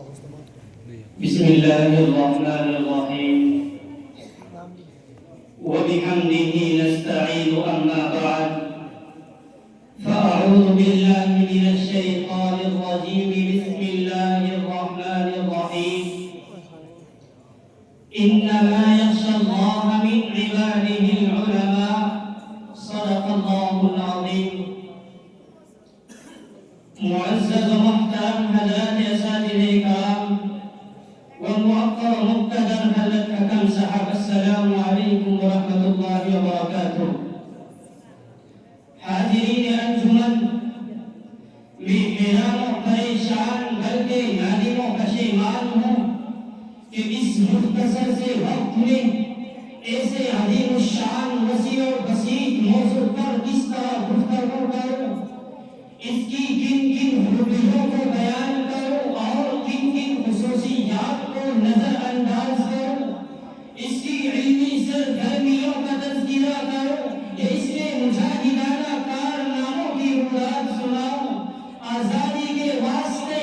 بسم الله الرحمن الرحيم وبحمده نستعين أما بعد فأعوذ بالله من الشيطان الرجيم بسم الله الرحمن الرحيم إنما يخشى الله من عباده العلماء صدق الله العظيم. معزز محترم حضرات اساتذہ کرام وموقر مقتدر حضرت حکم صاحب، السلام علیکم ورحمۃ اللہ وبرکاتہ. حاضرین انجمن، میرا پریشان بلکہ نادم و پشیمان ہوں کہ اس مختصر سے وقت میں ایسے عظیم الشان وسیع و بسیط موضوع پر کس طرح گفتگو کروں، اس کی کن کن خوبیوں کو بیان کروں اور کن کن خصوصیات کو نظر انداز کروں، اس کی علمی سرگرمیوں کا تذکرہ کروں یا اس کے مجاہدانہ کارناموں کی روایت سناؤں، آزادی کے واسطے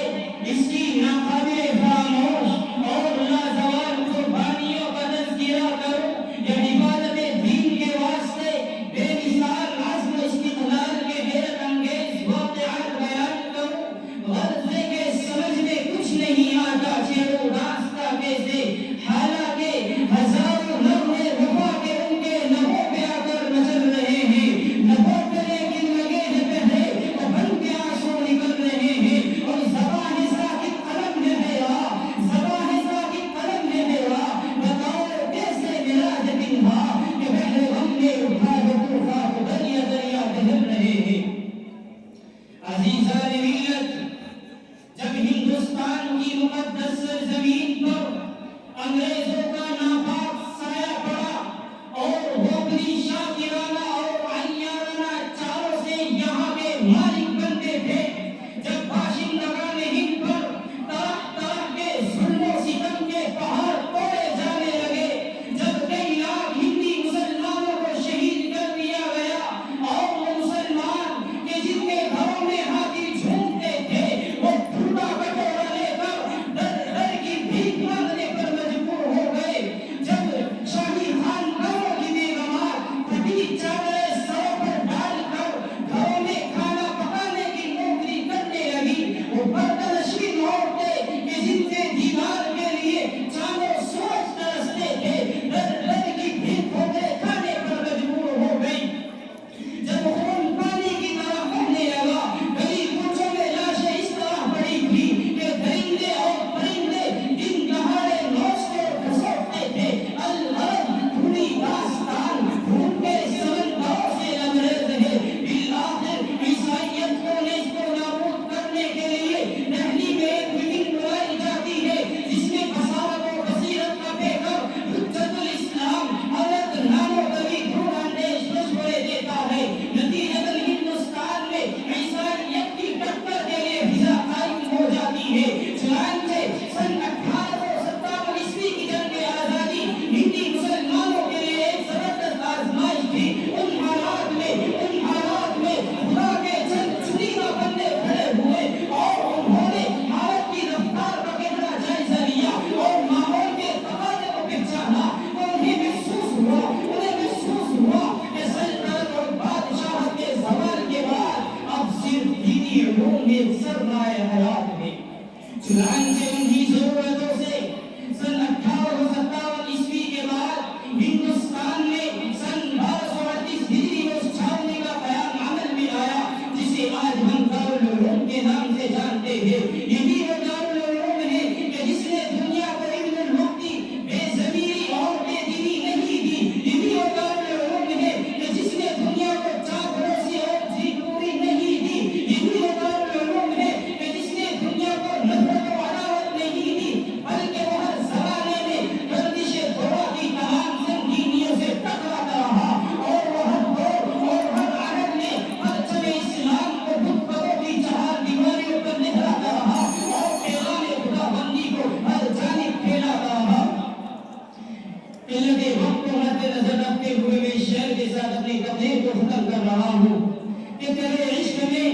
اس کی ناقابل فراموش اور لازوال قربانیوں کا تذکرہ کروں یا عبادت دین کے واسطے بے مثال عزم و استقلال کے حیرت انگیز واقعات بیان کروں. غرضے کے سمجھ میں کچھ نہیں آتا چیرو راستہ کیسے، حالانکہ ہزاروں نغمے وفا کے ان کے لبوں پہ آ کر نچل رہے ہیں، لبوں پہ لیکن لگے ہیں پہرے اور بن کے آنسو نکل رہے ہیں. اور زبان ساکت قلم ہے میرا، زبان ساکت قلم ہے میرا، بتاؤ کیسے میرا دن تھا کہ بحر غم میں اٹھا جو طوفان کو دریا دریا بہل رہے ہیں. عزیزان ملت، جب ہندوستان کی مقدس سرزمین پر انگریزوں کا ناپاک سایہ پڑا اور وہ اپنی شاکرانہ اور عیارانہ چالوں سے یہاں کے مالک بنتے تھے، جب باشندگان ہند پر طرح طرح کے ظلم و ستم کے پہاڑ توڑے جانے لگے، جب کئی لاکھ ہندی مسلمانوں کو شہید کر دیا گیا اور وہ مسلمان کہ جن کے گھروں میں ہاتھی جھونکتے تھے وہ ٹوٹا کٹورا لے کر در در کی بھیک مانگنے پر مجبور ہو گئے، جب شاہی خاندانوں کی بیگمات پھٹی چادریں سروں پر ڈال کر گھروں میں کھانا پکانے کی نوکری کرنے لگی، وہ بردنشین عورتیں کہ جن کے دیدار کے لیے چاند و سورج ترستے تھے در در کی بھیک ہوتے کھانے پر مجبور ہو گئی، جب خون پانی کی طرح بہنے لگا، گلی کوچوں میں لاشیں اس طرح پڑی تھی کہ درندے اور پرندے دن دہاڑے نوچتے اور گھسوٹتے تھے. الغرض پوری داستان خون کے سمندروں سے لبریز ہے. بالآخر عیسائیت کو نیست و نابود کرنے کے لیے دہلی میں ایک میٹنگ بلائی جاتی ہے جس میں بصارت و بصیرت کا پیکر حجت الاسلام حضرت نانو کبھی خون اندیش مشورے دیتا ہے. نتیجتاً ہندوستان میں عیسائیت کی ٹکر کے لیے فضا قائم ہو جاتی ہے. چنانچہ سن 1857 عیسوی کی جنگ آزادی ہندی مسلمانوں کے لیے ایک زبردست آزمائش تھی. ان حالات میں خدا کے چند چنیدہ بندے کھڑے ہوئے اور انہوں نے حالت کی رفتار کا گہرا جائزہ لیا اور ماحول کے تقاضے کو پہچانا. انہیں محسوس ہوا کہ سلطنت اور بادشاہت کے زوال کے بعد اب صرف دینی علوم میں سرمایہ حیات ہے. چنانچہ انہی ضرورتوں سے سن 1857 عیسوی کے بعد ہندوستان میں سن 1238 ہجری میں اس چھاؤنی کا قیام عمل میں آیا جسے آج ہم دارالعلوم کے نام سے جانتے ہیں. یہی وہ دارالعلوم ہے کہ جس نے دنیا کو ابن الوقتی بے ضمیری اور بے دینی نہیں دی. یہی وہ دارالعلوم ہے کہ جس نے دنیا کو چاپلوسی اور جھیٹپوری نہیں دی. یہی وہ دارالعلوم ہے کہ جس نے دنیا کو نفرت و عداوت نہیں دی، بلکہ وہ ہر زمانے میں گردش دورہ کی تمام سنگینیوں سے ٹکراتا رہا اور وہ ہر دور اور ہر عہد میں پرچم اسلام کو بت پروں کی چہار دیواریوں پر لہراتا رہا اور اعلان خدا بندی کو ہر جانب پھیلاتا رہا. قلت وقت کو مد نظر رکھتے ہوئے میں شعر کے ساتھ اپنی تقریر کو ختم کر رہا ہوں کہ تیرے عشق میں